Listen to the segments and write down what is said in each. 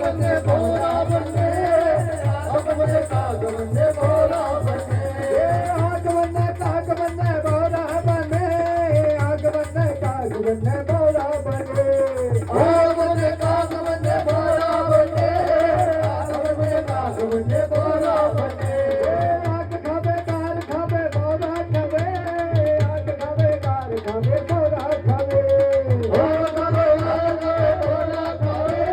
बने भोला बने आग बने काग बने भोला बने आग बने काग बने भोला बने आग बने काग बने भोला बने आग बने काग बने भोला बने आग बने काग बने भोला बने आग खावे कार खावे भोला खावे आग खावे कार खावे भोला खावे आग खावे कार खावे भोला खावे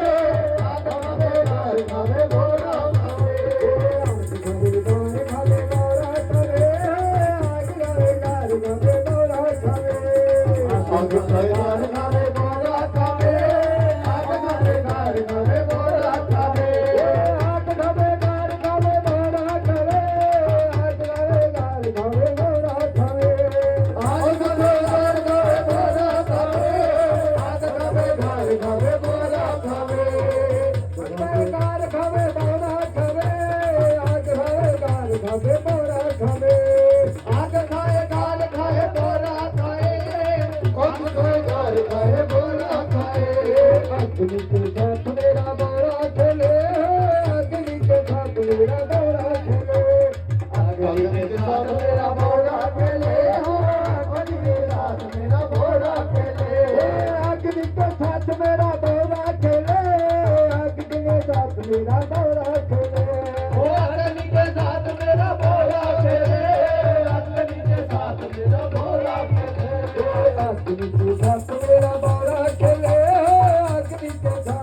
आग खावे कार खावे भोला खावे आग खावे कार खावे भोला खावे आग खावे कार खावे भोला खावे आग खावे कार खावे भोला खावे आग खावे कार खावे भोला खावे आग खावे कार खावे भोला खावे आग खावे कार खावे भोला खावे आग खावे कार खावे भोला खावे आग खावे कार खावे भोला खावे कार खावे भोला खावे आग खावे कार खावे भोला खावे आग खाए काल खाए भोला खाए आग खाए कार खाए भोला खाए अग्नि के साथ मेरा भोला खेले अग्नि के साथ मेरा भोला खेले अग्नि के साथ मेरा भोला खेले अग्नि के साथ मेरा भोला खेले अग्नि के साथ मेरा भोला खेले अग्नि के साथ मेरा भोला खेले अग्नि के साथ मेरा भोला खेले अग्नि के साथ मेरा भोला खेले अग्नि के साथ मेरा भोला खेले अग्नि के साथ